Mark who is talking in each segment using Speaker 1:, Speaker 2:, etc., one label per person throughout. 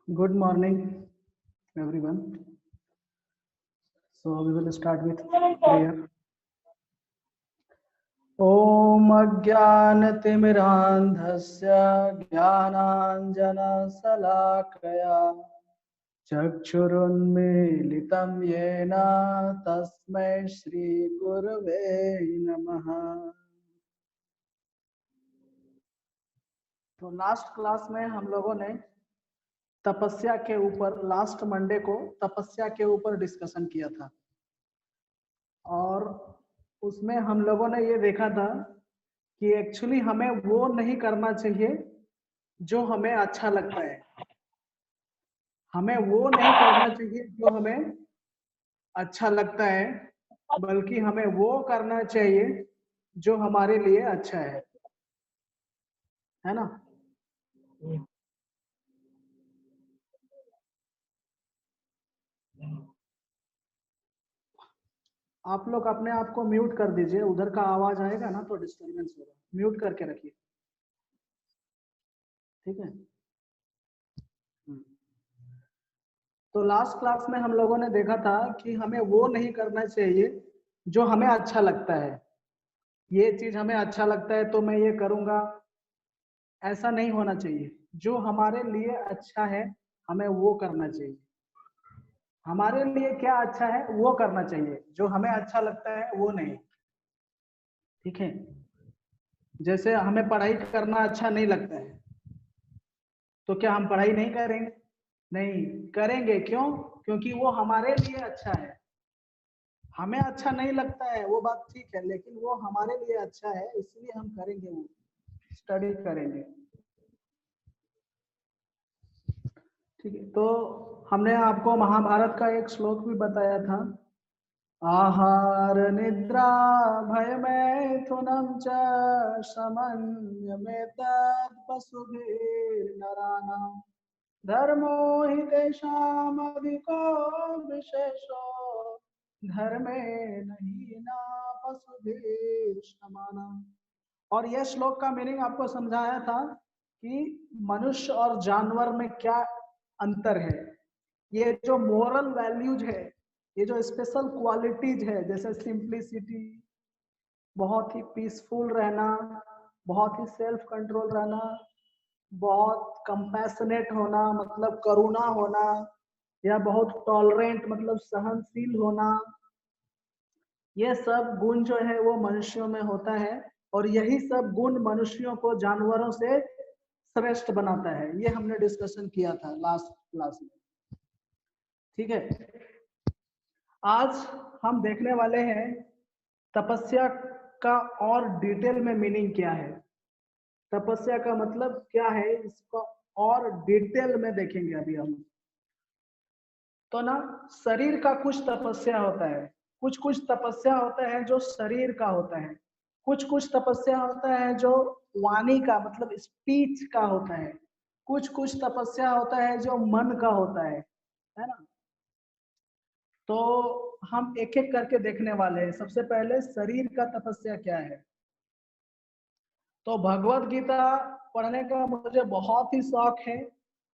Speaker 1: Good morning, everyone. So we will start with prayer. Om Ajnanatimirandhasya Jnananjanasalakaya Chakshurunmilitam Yena Tasmai Shri Gurave Namaha. तो last class में हम लोगों ने तपस्या के ऊपर लास्ट मंडे को तपस्या के ऊपर डिस्कशन किया था और उसमें हम लोगों ने ये देखा था कि एक्चुअली हमें वो नहीं करना चाहिए जो हमें अच्छा लगता है। हमें वो नहीं करना चाहिए जो हमें अच्छा लगता है, बल्कि हमें वो करना चाहिए जो हमारे लिए अच्छा है ना। आप लोग अपने आप को म्यूट कर दीजिए, उधर का आवाज आएगा ना तो डिस्टरबेंस होगा। म्यूट करके रखिए, ठीक है। तो लास्ट क्लास में हम लोगों ने देखा था कि हमें वो नहीं करना चाहिए जो हमें अच्छा लगता है। ये चीज हमें अच्छा लगता है तो मैं ये करूंगा, ऐसा नहीं होना चाहिए। जो हमारे लिए अच्छा है हमें वो करना चाहिए। हमारे लिए क्या अच्छा है वो करना चाहिए, जो हमें अच्छा लगता है वो नहीं, ठीक है। जैसे हमें पढ़ाई करना अच्छा नहीं लगता है तो क्या हम पढ़ाई नहीं करेंगे? नहीं करेंगे। क्यों? क्योंकि वो हमारे लिए अच्छा है। हमें अच्छा नहीं लगता है वो बात ठीक है, लेकिन वो हमारे लिए अच्छा है इसलिए हम करेंगे, वो स्टडी करेंगे, ठीक है। तो हमने आपको महाभारत का एक श्लोक भी बताया था, आहार निद्रा भय मैथुनम च समन्यमेतद् पशुभिर्नराणां धर्मो हि तेषाम् अधिको विशेषो धर्मे नहीं ना पशुभिर्समानम्। और यह श्लोक का मीनिंग आपको समझाया था कि मनुष्य और जानवर में क्या अंतर है। ये जो मोरल वैल्यूज है, ये जो स्पेशल क्वालिटीज है, जैसे सिंप्लिसिटी, बहुत ही पीसफुल रहना, बहुत ही सेल्फ कंट्रोल रहना, बहुत कंपैशनेट होना मतलब करुणा होना, या बहुत टॉलरेंट मतलब सहनशील होना, ये सब गुण जो है वो मनुष्यों में होता है। और यही सब गुण मनुष्यों को जानवरों से श्रेष्ठ बनाता है। ये हमने डिस्कशन किया था लास्ट क्लास में, ठीक है। आज हम देखने वाले हैं तपस्या का और डिटेल में मीनिंग क्या है, तपस्या का मतलब क्या है, इसको और डिटेल में देखेंगे अभी हम। तो ना, शरीर का कुछ तपस्या होता है, कुछ कुछ तपस्या होता है जो शरीर का होता है, कुछ कुछ तपस्या होता है जो वाणी का मतलब स्पीच का होता है, कुछ कुछ तपस्या होता है जो मन का होता है ना। तो हम एक एक करके देखने वाले हैं। सबसे पहले शरीर का तपस्या क्या है। तो भगवत गीता पढ़ने का मुझे बहुत ही शौक है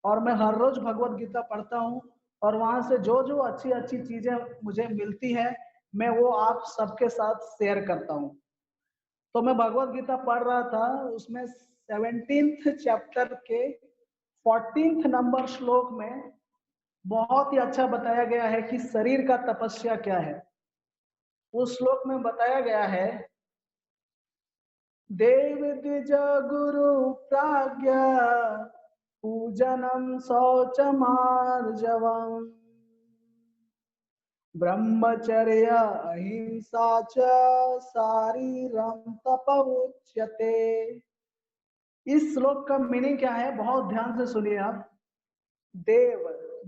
Speaker 1: और मैं हर रोज भगवत गीता पढ़ता हूँ, और वहां से जो जो अच्छी अच्छी चीजें मुझे मिलती है मैं वो आप सबके साथ शेयर करता हूँ। तो मैं भगवत गीता पढ़ रहा था, उसमें 17th चैप्टर के 14th नंबर श्लोक में बहुत ही अच्छा बताया गया है कि शरीर का तपस्या क्या है। उस श्लोक में बताया गया है, देव द्विज गुरु प्राज्ञा पूजनम शौचमार्जवम् ब्रह्मचर्य अहिंसा च शारीरम तपउच्यते। इस श्लोक का मीनिंग क्या है बहुत ध्यान से सुनिए आप। देव,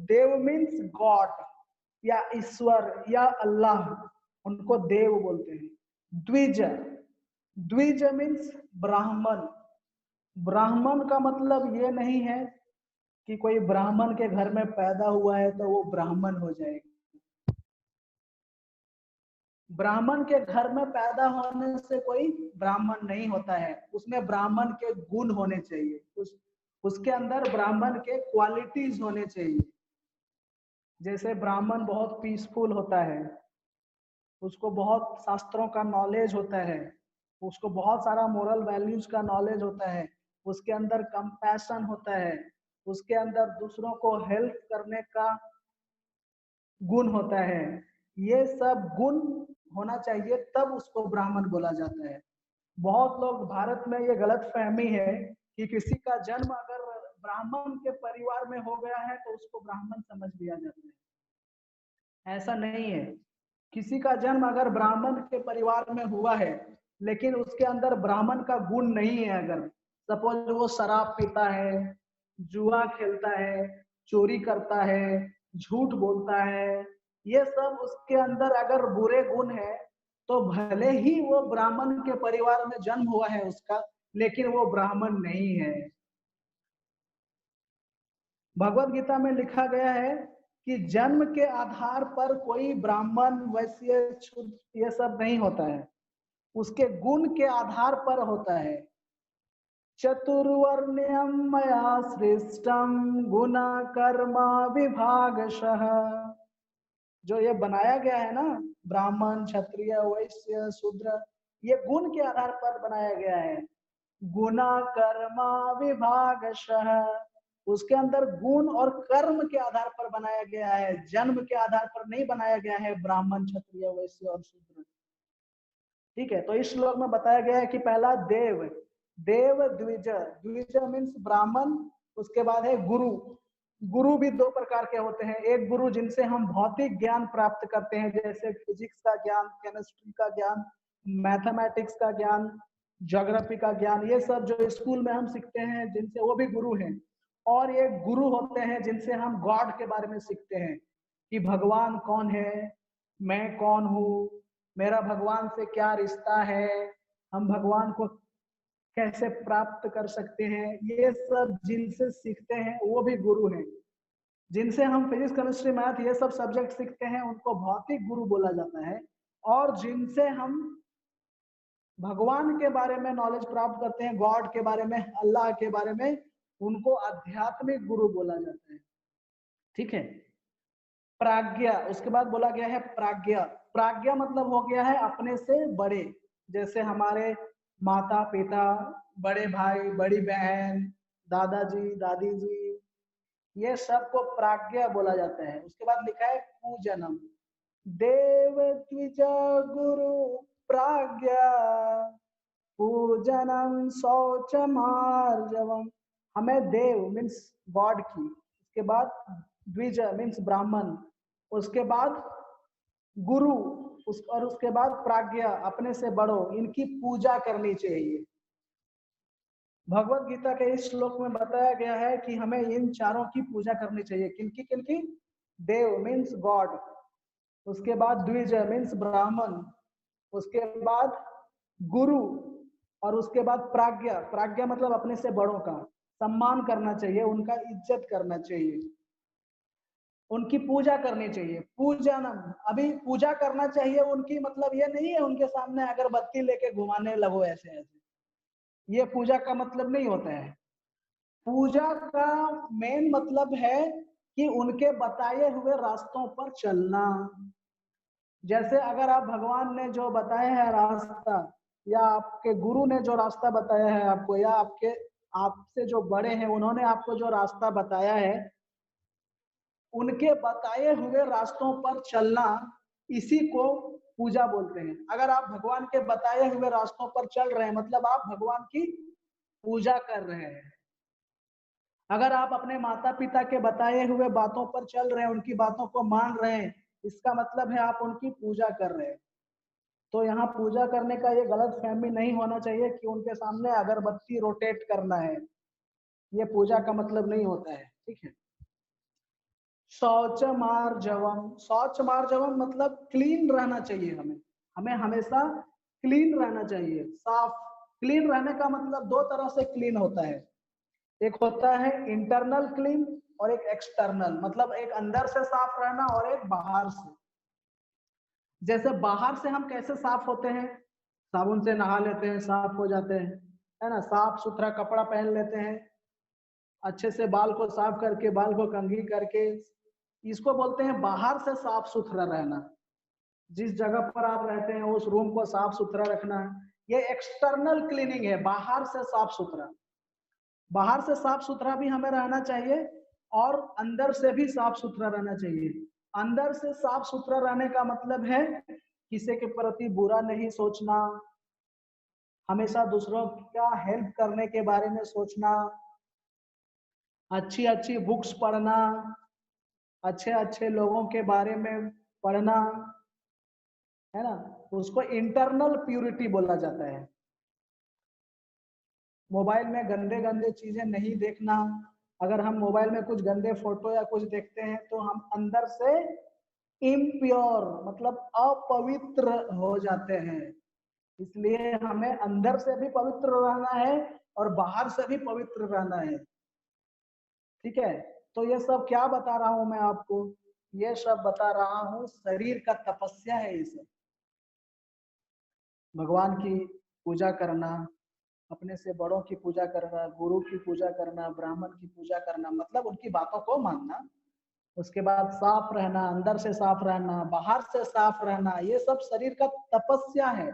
Speaker 1: देव मीन्स गॉड या ईश्वर या अल्लाह, उनको देव बोलते हैं। द्विज, द्विज मीन्स ब्राह्मण। ब्राह्मण का मतलब ये नहीं है कि कोई ब्राह्मण के घर में पैदा हुआ है तो वो ब्राह्मण हो जाएगा। ब्राह्मण के घर में पैदा होने से कोई ब्राह्मण नहीं होता है, उसमें ब्राह्मण के गुण होने चाहिए, उसके अंदर ब्राह्मण के क्वालिटीज होने चाहिए। जैसे ब्राह्मण बहुत पीसफुल होता है, उसको बहुत शास्त्रों का नॉलेज होता है, उसको बहुत सारा मोरल वैल्यूज का नॉलेज होता है, उसके अंदर कंपैशन होता है, उसके अंदर दूसरों को हेल्प करने का गुण होता है। ये सब गुण होना चाहिए, तब उसको ब्राह्मण बोला जाता है। बहुत लोग भारत में ये गलत फहमी है कि किसी का जन्म अगर ब्राह्मण के परिवार में हो गया है तो उसको ब्राह्मण समझ लिया जाता है। ऐसा नहीं है। किसी का जन्म अगर ब्राह्मण के परिवार में हुआ है लेकिन उसके अंदर ब्राह्मण का गुण नहीं है, अगर सपोज वो शराब पीता है, जुआ खेलता है, चोरी करता है, झूठ बोलता है, ये सब उसके अंदर अगर बुरे गुण है, तो भले ही वो ब्राह्मण के परिवार में जन्म हुआ है उसका, लेकिन वो ब्राह्मण नहीं है। भगवत गीता में लिखा गया है कि जन्म के आधार पर कोई ब्राह्मण, वैश्य, शूद्र ये सब नहीं होता है, उसके गुण के आधार पर होता है। चतुर्वर्ण्यम मया सृष्टम गुना कर्मा विभागशः। जो ये बनाया गया है ना, ब्राह्मण, क्षत्रिय, वैश्य, शूद्र, ये गुण के आधार पर बनाया गया है। गुना कर्मा विभागशः, उसके अंदर गुण और कर्म के आधार पर बनाया गया है, जन्म के आधार पर नहीं बनाया गया है ब्राह्मण, क्षत्रिय, वैश्य और शूद्र। ठीक है, तो इस श्लोक में बताया गया है कि पहला देव, देव द्विज, द्विज मीन्स ब्राह्मण, उसके बाद है गुरु। गुरु भी दो प्रकार के होते हैं, एक गुरु जिनसे हम भौतिक ज्ञान प्राप्त करते हैं, जैसे फिजिक्स का ज्ञान, केमिस्ट्री का ज्ञान, मैथमेटिक्स का ज्ञान, ज्योग्राफी का ज्ञान, ये सब जो स्कूल में हम सीखते हैं जिनसे, वो भी गुरु हैं। और ये गुरु होते हैं जिनसे हम गॉड के बारे में सीखते हैं कि भगवान कौन है, मैं कौन हूँ, मेरा भगवान से क्या रिश्ता है, हम भगवान को कैसे प्राप्त कर सकते हैं, ये सब जिनसे सीखते हैं वो भी गुरु हैं। जिनसे हम फिजिक्स, केमिस्ट्री, मैथ ये सब सब्जेक्ट सीखते हैं उनको भौतिक गुरु बोला जाता है। और जिनसे हम भगवान के बारे में नॉलेज प्राप्त करते हैं, गॉड के बारे में, अल्लाह के बारे में, उनको आध्यात्मिक गुरु बोला जाता है। ठीक है, प्राज्ञा, उसके बाद बोला गया है प्राज्ञा। प्राज्ञा मतलब हो गया है अपने से बड़े, जैसे हमारे माता पिता, बड़े भाई, बड़ी बहन, दादाजी, दादी जी, ये सबको प्राज्ञा बोला जाता है। उसके बाद लिखा है पूजनम, देव द्विज गुरु प्राज्ञा पूजनम शौचमार्जवम। हमें देव मीन्स गॉड की, उसके बाद द्विज मीन्स ब्राह्मण, उसके बाद गुरु, और उसके बाद प्राज्ञा अपने से बड़ों, इनकी पूजा करनी चाहिए। भगवत गीता के इस श्लोक में बताया गया है कि हमें इन चारों की पूजा करनी चाहिए। किनकी किनकी? देव मीन्स गॉड, उसके बाद द्विज मीन्स ब्राह्मण, उसके बाद गुरु, और उसके बाद प्राज्ञा। प्राज्ञा मतलब अपने से बड़ों का सम्मान करना चाहिए, उनका इज्जत करना चाहिए, उनकी पूजा करनी चाहिए। पूजनम, अभी पूजा करना चाहिए उनकी, मतलब ये नहीं है उनके सामने अगरबत्ती लेके घुमाने लगो ऐसे ऐसे, ये पूजा का मतलब नहीं होता है। पूजा का मेन मतलब है कि उनके बताए हुए रास्तों पर चलना। जैसे अगर आप भगवान ने जो बताया है रास्ता, या आपके गुरु ने जो रास्ता बताया है आपको, या आपके आपसे जो बड़े हैं उन्होंने आपको जो रास्ता बताया है, उनके बताए हुए रास्तों पर चलना, इसी को पूजा बोलते हैं। अगर आप भगवान के बताए हुए रास्तों पर चल रहे हैं मतलब आप भगवान की पूजा कर रहे हैं। अगर आप अपने माता पिता के बताए हुए बातों पर चल रहे हैं, उनकी बातों को मान रहे हैं, इसका मतलब है आप उनकी पूजा कर रहे हैं। तो यहाँ पूजा करने का ये गलत फहमी नहीं होना चाहिए कि उनके सामने अगरबत्ती रोटेट करना है, ये पूजा का मतलब नहीं होता है। ठीक है, शौच मार्जवम, शौच मार्जवम मतलब क्लीन रहना चाहिए, हमें हमें हमेशा क्लीन रहना चाहिए, साफ। क्लीन रहने का मतलब दो तरह से क्लीन होता है, एक होता है इंटरनल क्लीन और एक एक्सटर्नल, मतलब एक अंदर से साफ रहना और एक बाहर से। जैसे बाहर से हम कैसे साफ होते हैं, साबुन से नहा लेते हैं, साफ हो जाते हैं, है ना, साफ सुथरा कपड़ा पहन लेते हैं, अच्छे से बाल को साफ करके, बाल को कंघी करके, इसको बोलते हैं बाहर से साफ सुथरा रहना। जिस जगह पर आप रहते हैं उस रूम को साफ सुथरा रखना, ये एक्सटर्नल क्लीनिंग है, बाहर से साफ सुथरा। बाहर से साफ सुथरा भी हमें रहना चाहिए और अंदर से भी साफ सुथरा रहना चाहिए। अंदर से साफ सुथरा रहने का मतलब है किसी के प्रति बुरा नहीं सोचना, हमेशा दूसरों का हेल्प करने के बारे में सोचना, अच्छी अच्छी बुक्स पढ़ना, अच्छे अच्छे लोगों के बारे में पढ़ना, है ना, उसको इंटरनल प्यूरिटी बोला जाता है। मोबाइल में गंदे गंदे चीजें नहीं देखना। अगर हम मोबाइल में कुछ गंदे फोटो या कुछ देखते हैं तो हम अंदर से इम्प्योर मतलब अपवित्र हो जाते हैं। इसलिए हमें अंदर से भी पवित्र रहना है और बाहर से भी पवित्र रहना है। ठीक है, तो ये सब क्या बता रहा हूं मैं आपको, ये सब बता रहा हूं शरीर का तपस्या है। ये सब भगवान की पूजा करना, अपने से बड़ों की पूजा करना, गुरु की पूजा करना, ब्राह्मण की पूजा करना, मतलब उनकी बातों को मानना। उसके बाद साफ रहना, अंदर से साफ रहना, बाहर से साफ रहना, ये सब शरीर का तपस्या है।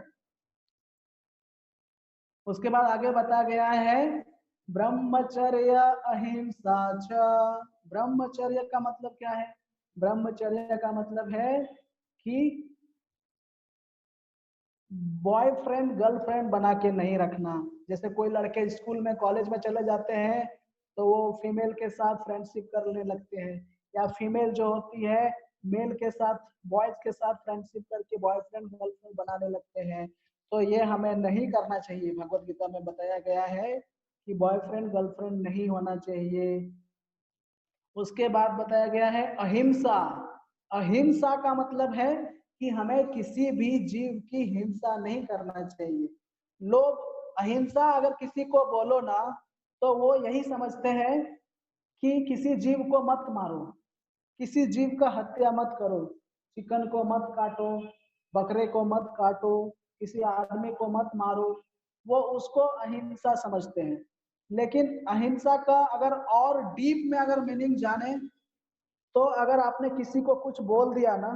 Speaker 1: उसके बाद आगे बताया गया है ब्रह्मचर्य अहिंसा च। ब्रह्मचर्य का मतलब क्या है? ब्रह्मचर्य का मतलब है कि बॉयफ्रेंड गर्लफ्रेंड बना के नहीं रखना। जैसे कोई लड़के स्कूल में कॉलेज में चले जाते हैं तो वो फीमेल के साथ फ्रेंडशिप करने लगते हैं, या फीमेल जो होती है मेल के साथ, बॉयज के साथ फ्रेंडशिप करके बॉयफ्रेंड गर्लफ्रेंड बनाने लगते हैं। तो ये हमें नहीं करना चाहिए। भगवत गीता में बताया गया है कि बॉयफ्रेंड गर्लफ्रेंड नहीं होना चाहिए। उसके बाद बताया गया है अहिंसा। अहिंसा का मतलब है कि हमें किसी भी जीव की हिंसा नहीं करना चाहिए। लोग अहिंसा अगर किसी को बोलो ना तो वो यही समझते हैं कि किसी जीव को मत मारो, किसी जीव का हत्या मत करो, चिकन को मत काटो, बकरे को मत काटो, किसी आदमी को मत मारो, वो उसको अहिंसा समझते हैं। लेकिन अहिंसा का अगर और डीप में अगर मीनिंग जाने तो अगर आपने किसी को कुछ बोल दिया ना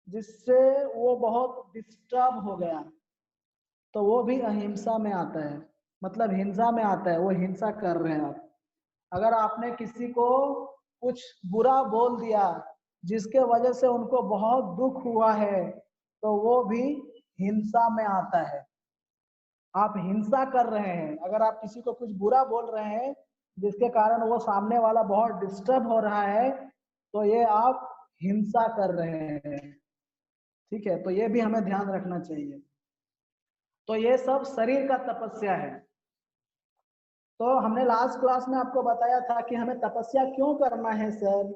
Speaker 1: जिससे वो बहुत डिस्टर्ब हो गया तो वो भी अहिंसा में आता है, मतलब हिंसा में आता है, वो हिंसा कर रहे हैं आप। अगर आपने किसी को कुछ बुरा बोल दिया जिसके वजह से उनको बहुत दुख हुआ है तो वो भी हिंसा में आता है। आप हिंसा कर रहे हैं, अगर आप किसी को कुछ बुरा बोल रहे हैं जिसके कारण वो सामने वाला बहुत डिस्टर्ब हो रहा है तो ये आप हिंसा कर रहे हैं। ठीक है, तो ये भी हमें ध्यान रखना चाहिए। तो ये सब शरीर का तपस्या है। तो हमने लास्ट क्लास में आपको बताया था कि हमें तपस्या क्यों करना है सर।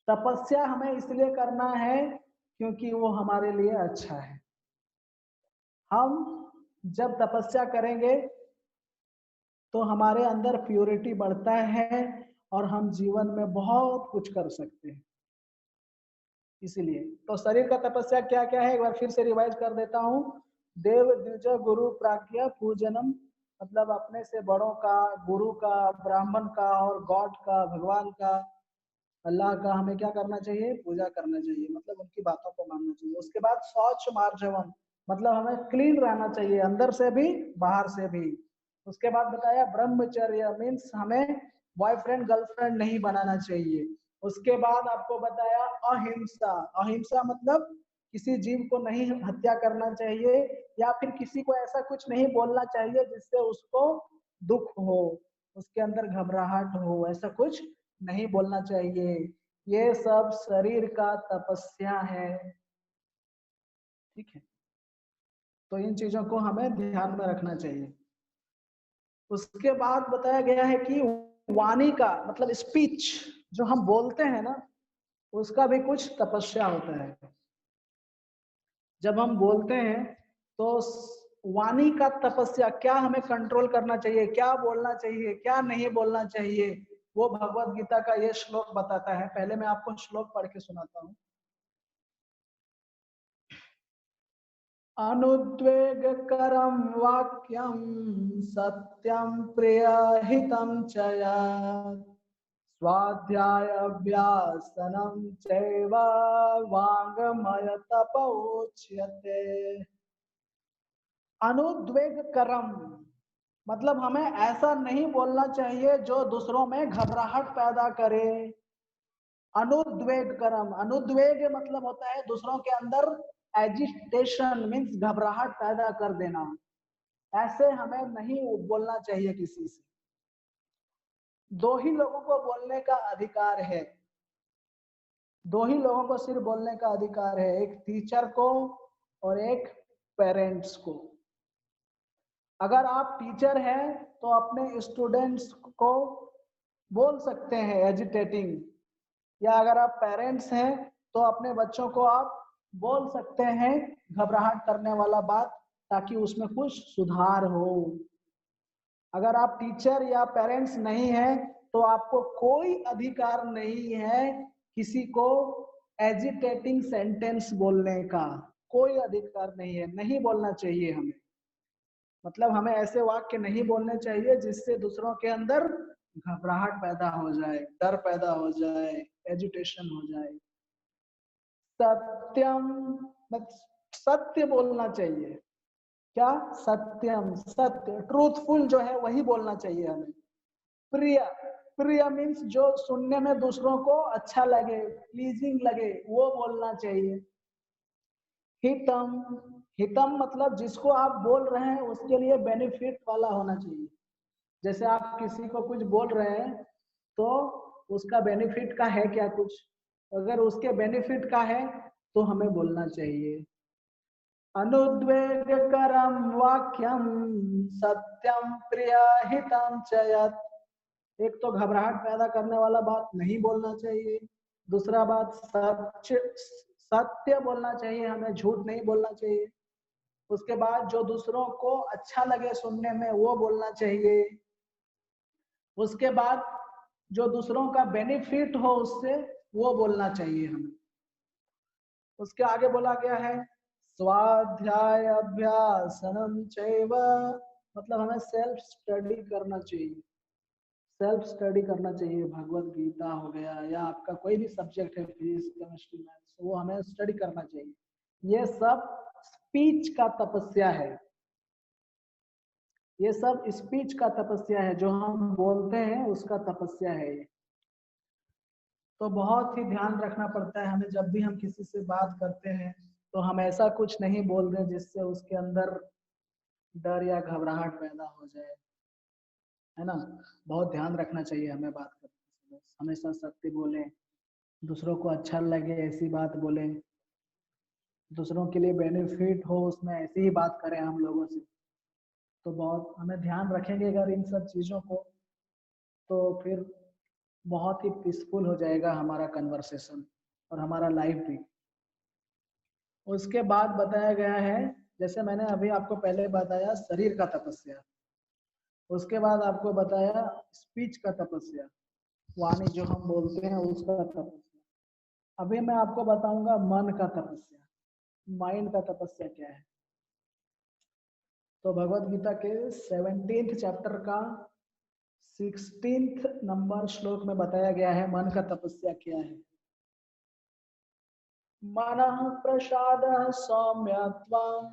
Speaker 1: तपस्या हमें इसलिए करना है क्योंकि वो हमारे लिए अच्छा है। हम जब तपस्या करेंगे तो हमारे अंदर प्योरिटी बढ़ता है और हम जीवन में बहुत कुछ कर सकते हैं। इसीलिए तो शरीर का तपस्या क्या क्या है एक बार फिर से रिवाइज कर देता हूँ। देव द्विज गुरु प्राज्ञ पूजनम, मतलब अपने से बड़ों का, गुरु का, ब्राह्मण का और गॉड का, भगवान का, अल्लाह का हमें क्या करना चाहिए? पूजा करना चाहिए, मतलब उनकी बातों को मानना चाहिए। उसके बाद शौच मार्जवम, मतलब हमें क्लीन रहना चाहिए अंदर से भी बाहर से भी। उसके बाद बताया ब्रह्मचर्य मीन्स हमें बॉयफ्रेंड गर्लफ्रेंड नहीं बनाना चाहिए। उसके बाद आपको बताया अहिंसा। अहिंसा मतलब किसी जीव को नहीं हत्या करना चाहिए या फिर किसी को ऐसा कुछ नहीं बोलना चाहिए जिससे उसको दुख हो, उसके अंदर घबराहट हो, ऐसा कुछ नहीं बोलना चाहिए। ये सब शरीर का तपस्या है। ठीक है, तो इन चीजों को हमें ध्यान में रखना चाहिए। उसके बाद बताया गया है कि वाणी का मतलब स्पीच, जो हम बोलते हैं ना उसका भी कुछ तपस्या होता है। जब हम बोलते हैं तो वाणी का तपस्या, क्या हमें कंट्रोल करना चाहिए, क्या बोलना चाहिए, क्या नहीं बोलना चाहिए, वो भगवत गीता का ये श्लोक बताता है। पहले मैं आपको श्लोक पढ़ के सुनाता हूँ। अनुद्वेगकरं वाक्यं सत्यं प्रियहितं च यत् स्वाध्याय अभ्यासनं चैव वाङ्मय तपोच्यते। अनुद्वेगकरम मतलब हमें ऐसा नहीं बोलना चाहिए जो दूसरों में घबराहट पैदा करे। अनुद्वेगकरम, अनुद्वेग मतलब होता है दूसरों के अंदर एजिटेशन, मीन्स घबराहट पैदा कर देना। ऐसे हमें नहीं बोलना चाहिए किसी से। दो ही लोगों को बोलने का अधिकार है, दो ही लोगों को सिर्फ बोलने का अधिकार है, एक टीचर को और एक पेरेंट्स को। अगर आप टीचर हैं तो अपने स्टूडेंट्स को बोल सकते हैं एजिटेटिंग, या अगर आप पेरेंट्स हैं तो अपने बच्चों को आप बोल सकते हैं घबराहट करने वाला बात, ताकि उसमें कुछ सुधार हो। अगर आप टीचर या पेरेंट्स नहीं हैं तो आपको कोई अधिकार नहीं है किसी को एजिटेटिंग सेंटेंस बोलने का, कोई अधिकार नहीं है, नहीं बोलना चाहिए हमें। मतलब हमें ऐसे वाक्य नहीं बोलने चाहिए जिससे दूसरों के अंदर घबराहट पैदा हो जाए, डर पैदा हो जाए, एजिटेशन हो जाए। सत्यम, सत्य बोलना चाहिए। क्या? सत्यम, सत्य, ट्रूथफुल जो है वही बोलना चाहिए हमें। प्रिय, प्रिय मीन्स जो सुनने में दूसरों को अच्छा लगे, प्लीजिंग लगे, वो बोलना चाहिए। हितम, हितम मतलब जिसको आप बोल रहे हैं उसके लिए बेनिफिट वाला होना चाहिए। जैसे आप किसी को कुछ बोल रहे हैं तो उसका बेनिफिट का है क्या कुछ, अगर उसके बेनिफिट का है तो हमें बोलना चाहिए। अनुद्वेगकरं वाक्यं सत्यं प्रियहितं च यत्, एक तो घबराहट पैदा करने वाला बात नहीं बोलना चाहिए, दूसरा बात सच, सत्य बोलना चाहिए हमें, झूठ नहीं बोलना चाहिए। उसके बाद जो दूसरों को अच्छा लगे सुनने में वो बोलना चाहिए। उसके बाद जो दूसरों का बेनिफिट हो उससे वो बोलना चाहिए हमें। उसके आगे बोला गया है स्वाध्याय अभ्यासनम चैव, मतलब हमें सेल्फ स्टडी करना चाहिए, सेल्फ स्टडी करना चाहिए। भगवत गीता हो गया या आपका कोई भी सब्जेक्ट है, फिजिक्स केमिस्ट्री मैथ्स, वो हमें स्टडी करना चाहिए। ये सब स्पीच का तपस्या है, ये सब स्पीच का तपस्या है, जो हम बोलते हैं उसका तपस्या है ये। तो बहुत ही ध्यान रखना पड़ता है हमें, जब भी हम किसी से बात करते हैं तो हम ऐसा कुछ नहीं बोल रहे जिससे उसके अंदर डर या घबराहट पैदा हो जाए, है ना। बहुत ध्यान रखना चाहिए हमें बात करते समय, हमेशा सत्य बोलें, दूसरों को अच्छा लगे ऐसी बात बोलें, दूसरों के लिए बेनिफिट हो उसमें ऐसी ही बात करें हम लोगों से। तो बहुत हमें ध्यान रखेंगे अगर इन सब चीज़ों को, तो फिर बहुत ही पीसफुल हो जाएगा हमारा कन्वर्सेशन और हमारा लाइफ भी। उसके बाद बताया गया है, जैसे मैंने अभी आपको पहले बताया शरीर का तपस्या, उसके बाद आपको बताया स्पीच का तपस्या, वाणी जो हम बोलते हैं उसका तपस्या। अभी मैं आपको बताऊंगा मन का तपस्या, माइंड का तपस्या क्या है। तो भगवत गीता के 17th चैप्टर का 16th नंबर श्लोक में बताया गया है मन का तपस्या क्या है। मनः प्रसादः सौम्यत्वं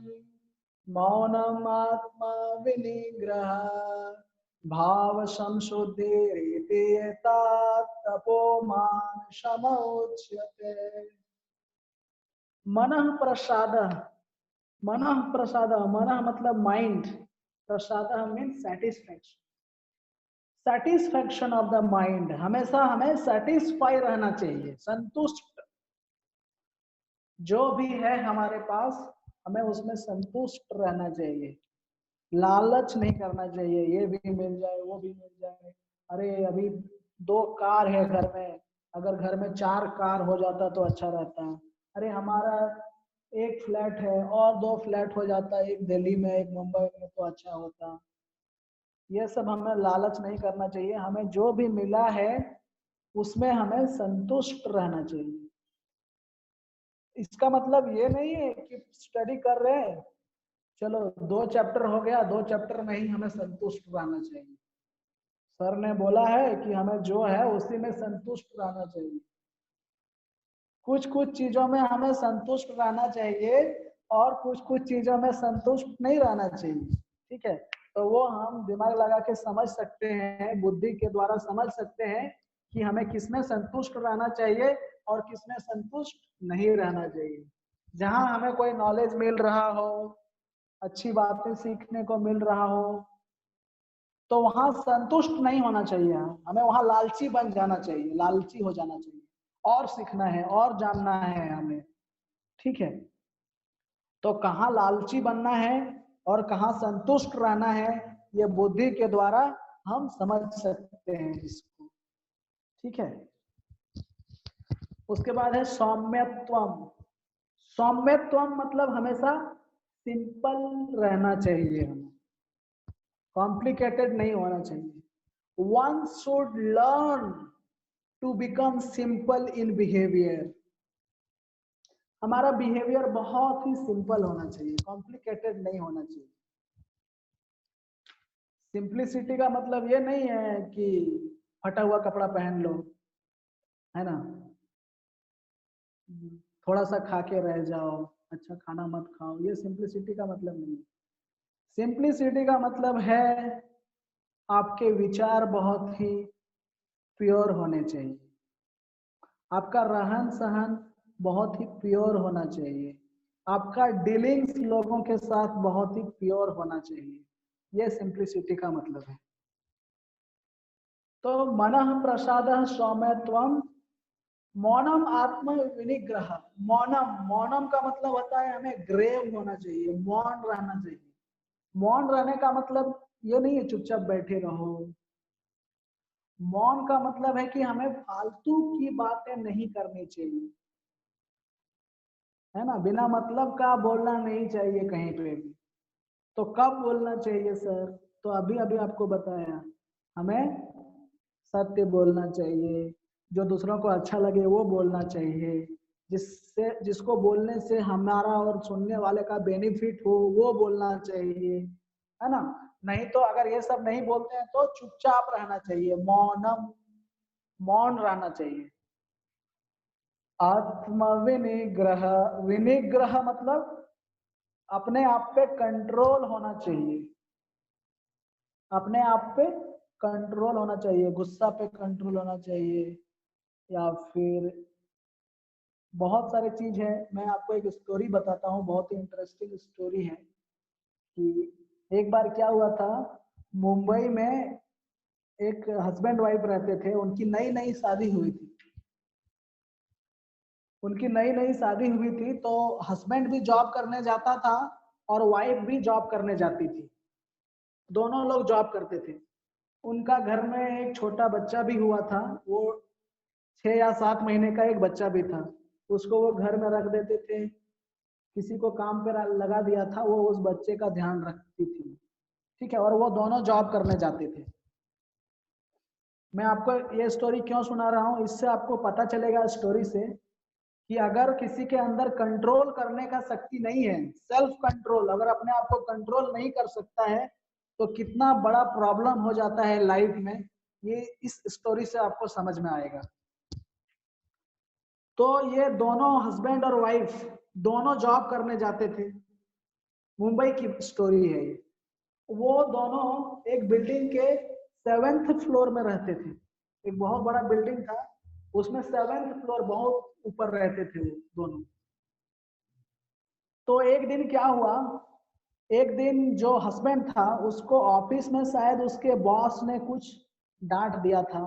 Speaker 1: मौनम आत्मा विनिग्रह भाव संशुद्धि तपोमान समोच्यते। मनः प्रसादः, मनः प्रसादः, मनः मतलब माइंड, प्रसादः means satisfaction, satisfaction of the mind. हमेशा हमें सेटिस्फाई रहना चाहिए, संतुष्ट, जो भी है हमारे पास हमें उसमें संतुष्ट रहना चाहिए, लालच नहीं करना चाहिए ये भी मिल जाए वो भी मिल जाए। अरे अभी 2 कार है घर में, अगर घर में 4 कार हो जाता तो अच्छा रहता। अरे हमारा 1 फ्लैट है और 2 फ्लैट हो जाता, एक दिल्ली में एक मुंबई में, तो अच्छा होता। ये सब हमें लालच नहीं करना चाहिए, हमें जो भी मिला है उसमें हमें संतुष्ट रहना चाहिए। इसका मतलब ये नहीं है कि स्टडी कर रहे हैं चलो 2 चैप्टर हो गया, 2 चैप्टर में ही हमें संतुष्ट रहना चाहिए। सर ने बोला है कि हमें जो है उसी में संतुष्ट रहना चाहिए। कुछ कुछ चीजों में हमें संतुष्ट रहना चाहिए और कुछ कुछ चीजों में संतुष्ट नहीं रहना चाहिए। ठीक है, तो वो हम दिमाग लगा के समझ सकते हैं, बुद्धि के द्वारा समझ सकते हैं कि हमें किसमें संतुष्ट रहना चाहिए और किसमें संतुष्ट नहीं रहना चाहिए। जहां हमें कोई नॉलेज मिल रहा हो, अच्छी बातें सीखने को मिल रहा हो, तो वहां संतुष्ट नहीं होना चाहिए। हमें वहां लालची बन जाना चाहिए, लालची हो जाना चाहिए, और सीखना है और जानना है हमें। ठीक है, तो कहाँ लालची बनना है और कहाँ संतुष्ट रहना है, ये बुद्धि के द्वारा हम समझ सकते हैं इसको। ठीक है, उसके बाद है सौम्यत्वम। सौम्यत्वम मतलब हमेशा सिंपल रहना चाहिए, हमें कॉम्प्लिकेटेड नहीं होना चाहिए। One should learn to become simple in behaviour. हमारा बिहेवियर बहुत ही सिंपल होना चाहिए, कॉम्प्लिकेटेड नहीं होना चाहिए। सिंप्लिसिटी का मतलब ये नहीं है कि फटा हुआ कपड़ा पहन लो, है ना, थोड़ा सा खा के रह जाओ, अच्छा खाना मत खाओ, ये सिंप्लिसिटी का मतलब नहीं है। सिंप्लिसिटी का मतलब है आपके विचार बहुत ही प्योर होने चाहिए, आपका रहन सहन बहुत ही प्योर होना चाहिए, आपका डीलिंग्स लोगों के साथ बहुत ही प्योर होना चाहिए। यह सिंप्लिसिटी का मतलब है। तो मनः प्रसादः सौम्यत्वम। मौनम आत्म विनिग्रह। मौनम, मौनम का मतलब होता है हमें ग्रेव होना चाहिए, मौन रहना चाहिए। मौन रहने का मतलब ये नहीं है चुपचाप बैठे रहो। मौन का मतलब है कि हमें फालतू की बातें नहीं करनी चाहिए, है ना, बिना मतलब का बोलना नहीं चाहिए कहीं पे भी। तो कब बोलना चाहिए सर? तो अभी अभी आपको बताया, हमें सत्य बोलना चाहिए, जो दूसरों को अच्छा लगे वो बोलना चाहिए, जिससे जिसको बोलने से हमारा और सुनने वाले का बेनिफिट हो वो बोलना चाहिए, है ना। नहीं तो अगर ये सब नहीं बोलते हैं तो चुपचाप रहना चाहिए, मौनम, मौन रहना चाहिए। आत्म विनिग्रह। विनिग्रह मतलब अपने आप पे कंट्रोल होना चाहिए, अपने आप पे कंट्रोल होना चाहिए, गुस्सा पे कंट्रोल होना चाहिए, या फिर बहुत सारे चीज है। मैं आपको एक स्टोरी बताता हूँ, बहुत ही इंटरेस्टिंग स्टोरी है कि एक बार क्या हुआ था, मुंबई में एक हस्बैंड वाइफ रहते थे, उनकी नई नई शादी हुई थी। उनकी नई नई शादी हुई थी, तो हस्बैंड भी जॉब करने जाता था और वाइफ भी जॉब करने जाती थी, दोनों लोग जॉब करते थे। उनका घर में एक छोटा बच्चा भी हुआ था, वो 6 या 7 महीने का एक बच्चा भी था। उसको वो घर में रख देते थे, किसी को काम पे लगा दिया था, वो उस बच्चे का ध्यान रखती थी। ठीक है, और वो दोनों जॉब करने जाते थे। मैं आपको ये स्टोरी क्यों सुना रहा हूँ, इससे आपको पता चलेगा स्टोरी से कि अगर किसी के अंदर कंट्रोल करने का शक्ति नहीं है, सेल्फ कंट्रोल, अगर अपने आप को कंट्रोल नहीं कर सकता है, तो कितना बड़ा प्रॉब्लम हो जाता है लाइफ में, ये इस स्टोरी से आपको समझ में आएगा। तो ये दोनों हस्बैंड और वाइफ दोनों जॉब करने जाते थे, मुंबई की स्टोरी है ये। वो दोनों एक बिल्डिंग के 7th फ्लोर में रहते थे, एक बहुत बड़ा बिल्डिंग था, उसमें 7th फ्लोर, बहुत ऊपर रहते थे वो दोनों। तो एक दिन क्या हुआ, एक दिन जो हस्बैंड था उसको ऑफिस में शायद उसके बॉस ने कुछ डांट दिया था।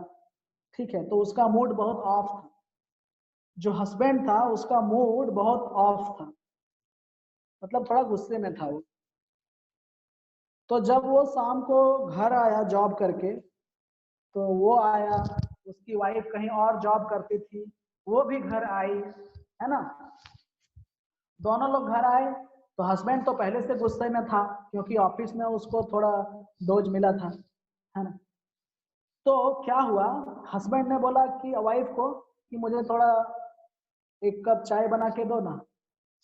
Speaker 1: ठीक है, तो उसका मूड बहुत ऑफ था, जो हस्बैंड था उसका मूड बहुत ऑफ था, मतलब थोड़ा गुस्से में था वो। तो जब वो शाम को घर आया जॉब करके, तो वो आया, उसकी वाइफ कहीं और जॉब करती थी, वो भी घर आई, है ना। दोनों लोग घर आए, तो हस्बैंड तो पहले से गुस्से में था क्योंकि ऑफिस में उसको थोड़ा डोज मिला था, है ना। तो क्या हुआ, हस्बैंड ने बोला कि वाइफ को कि मुझे थोड़ा 1 कप चाय बना के दो ना,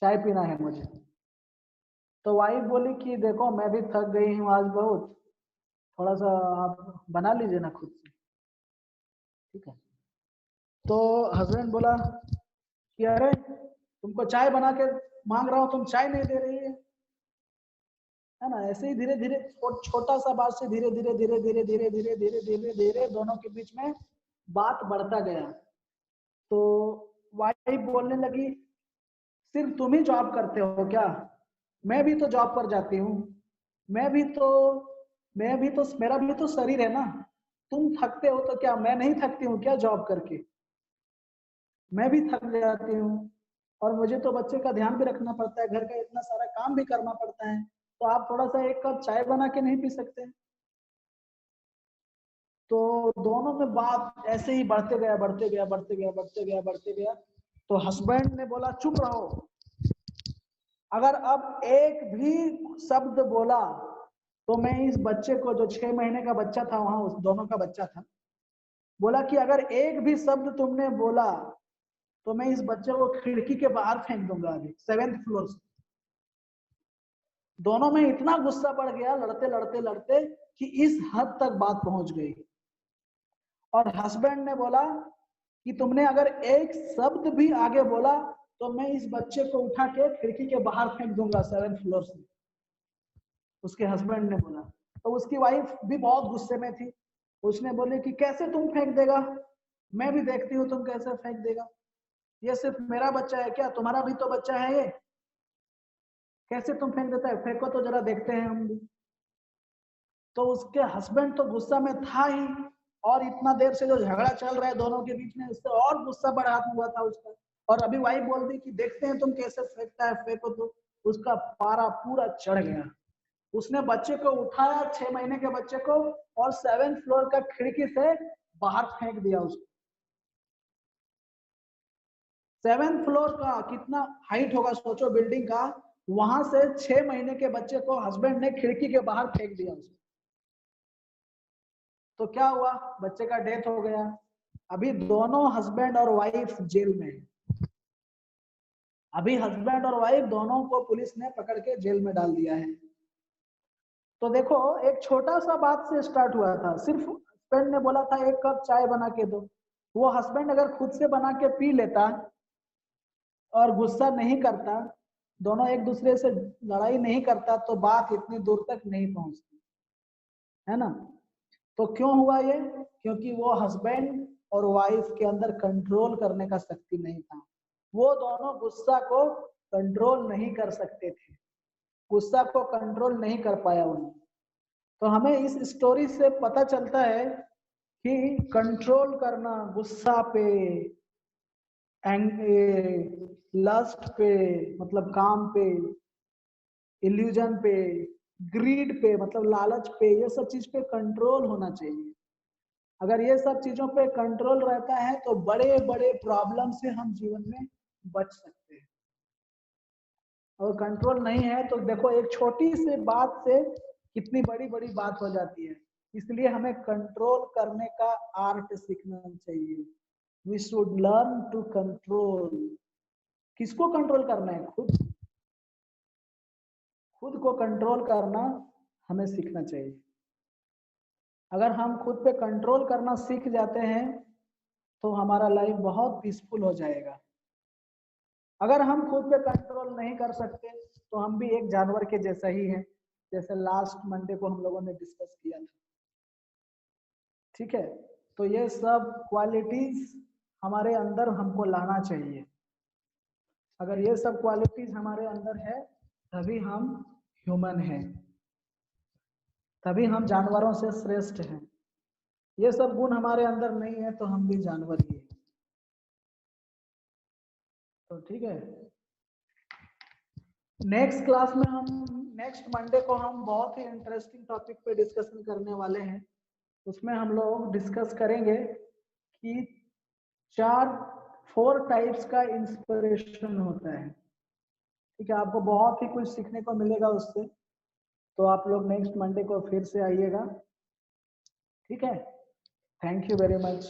Speaker 1: चाय पीना है मुझे। तो वाइफ बोली कि देखो मैं भी थक गई हूँ आज बहुत, थोड़ा सा आप बना लीजिए ना खुद से, ठीक है। तो हस्बैंड बोला कि अरे तुमको चाय बना के मांग रहा हूँ, तुम चाय नहीं दे रही है ना। ऐसे ही धीरे धीरे छोटा सा बात से धीरे धीरे धीरे धीरे धीरे धीरे धीरे धीरे धीरे दोनों के बीच में बात बढ़ता गया। तो वाइफ बोलने लगी सिर्फ तुम ही जॉब करते हो क्या, मैं भी तो जॉब पर जाती हूँ, मैं भी तो मेरा भी तो शरीर है ना, तुम थकते हो तो क्या मैं नहीं थकती हूँ क्या जॉब करके, मैं भी थक जाती हूँ, और मुझे तो बच्चे का ध्यान भी रखना पड़ता है, घर का इतना सारा काम भी करना पड़ता है, तो आप थोड़ा सा एक कप चाय बना के नहीं पी सकते। तो दोनों में बात ऐसे ही बढ़ते गया बढ़ते गया बढ़ते गया बढ़ते गया बढ़ते गया। तो हस्बैंड ने बोला चुप रहो, अगर अब एक भी शब्द बोला तो मैं इस बच्चे को, जो 6 महीने का बच्चा था वहां उस दोनों का बच्चा था, बोला कि अगर एक भी शब्द तुमने बोला तो मैं इस बच्चे को खिड़की के बाहर फेंक दूंगा अभी 7th फ्लोर से। दोनों में इतना गुस्सा बढ़ गया लड़ते लड़ते लड़ते कि इस हद तक बात पहुंच गई। और हस्बैंड ने बोला कि तुमने अगर एक शब्द भी आगे बोला तो मैं इस बच्चे को उठा के खिड़की के बाहर फेंक दूंगा 7th फ्लोर से, उसके हस्बैंड ने बोला। तो उसकी वाइफ भी बहुत गुस्से में थी, उसने बोली कि कैसे तुम फेंक देगा, मैं भी देखती हूँ तुम कैसे फेंक देगा, ये सिर्फ मेरा बच्चा है क्या, तुम्हारा भी तो बच्चा है ये, कैसे तुम फेंक देता है, फेंको तो जरा देखते हैं हम भी। तो उसके हस्बैंड तो गुस्सा में था ही, और इतना देर से जो झगड़ा चल रहा है दोनों के बीच में, उससे और गुस्सा बढ़ा हुआ था उसका। और अभी वाइफ बोल दी कि देखते हैं तुम कैसे फेंकता है, फेंको तो। उसका पारा पूरा चढ़ गया, उसने बच्चे को उठाया, 6 महीने के बच्चे को, और 7th फ्लोर का खिड़की से बाहर फेंक दिया उसको। 7th फ्लोर का कितना हाइट होगा सोचो बिल्डिंग का, वहां से 6 महीने के बच्चे को हस्बैंड ने खिड़की के बाहर फेंक दिया उसको। तो क्या हुआ, बच्चे का डेथ हो गया। अभी दोनों हस्बैंड और वाइफ जेल में है, अभी हस्बैंड और वाइफ दोनों को पुलिस ने पकड़ के जेल में डाल दिया है। तो देखो एक छोटा सा बात से स्टार्ट हुआ था, सिर्फ हस्बैंड ने बोला था एक कप चाय बना के दो, वो हस्बैंड अगर खुद से बना के पी लेता और गुस्सा नहीं करता, दोनों एक दूसरे से लड़ाई नहीं करता, तो बात इतनी दूर तक नहीं पहुंचती, है ना। तो क्यों हुआ ये, क्योंकि वो हस्बैंड और वाइफ के अंदर कंट्रोल करने का शक्ति नहीं था, वो दोनों गुस्सा को कंट्रोल नहीं कर सकते थे, गुस्सा को कंट्रोल नहीं कर पाया उन्होंने। तो हमें इस स्टोरी से पता चलता है कि कंट्रोल करना गुस्सा पे, लस्ट पे मतलब काम पे, इल्यूजन पे, ग्रीड पे मतलब लालच पे, ये सब चीज पे कंट्रोल होना चाहिए। अगर ये सब चीजों पे कंट्रोल रहता है तो बड़े बड़े प्रॉब्लम से हम जीवन में बच सकते हैं। और कंट्रोल नहीं है तो देखो एक छोटी सी बात से कितनी बड़ी बड़ी बात हो जाती है। इसलिए हमें कंट्रोल करने का आर्ट सीखना चाहिए। We should learn to control. किसको कंट्रोल करना है, खुद को कंट्रोल करना हमें सीखना चाहिए। अगर हम खुद पे कंट्रोल करना सीख जाते हैं तो हमारा लाइफ बहुत पीसफुल हो जाएगा। अगर हम खुद पे कंट्रोल नहीं कर सकते तो हम भी एक जानवर के जैसा ही है, जैसे लास्ट मंडे को हम लोगों ने डिस्कस किया था, ठीक है। तो ये सब क्वालिटीज हमारे अंदर हमको लाना चाहिए। अगर ये सब क्वालिटीज हमारे अंदर है तभी हम ह्यूमन हैं, तभी हम जानवरों से श्रेष्ठ हैं। ये सब गुण हमारे अंदर नहीं है तो हम भी जानवर ही हैं। तो ठीक है, नेक्स्ट क्लास में हम नेक्स्ट मंडे को हम बहुत ही इंटरेस्टिंग टॉपिक पे डिस्कशन करने वाले हैं। उसमें हम लोग डिस्कस करेंगे कि 4 टाइप्स का इंस्पिरेशन होता है, ठीक है। आपको बहुत ही कुछ सीखने को मिलेगा उससे, तो आप लोग नेक्स्ट मंडे को फिर से आइएगा, ठीक है। Thank you very much.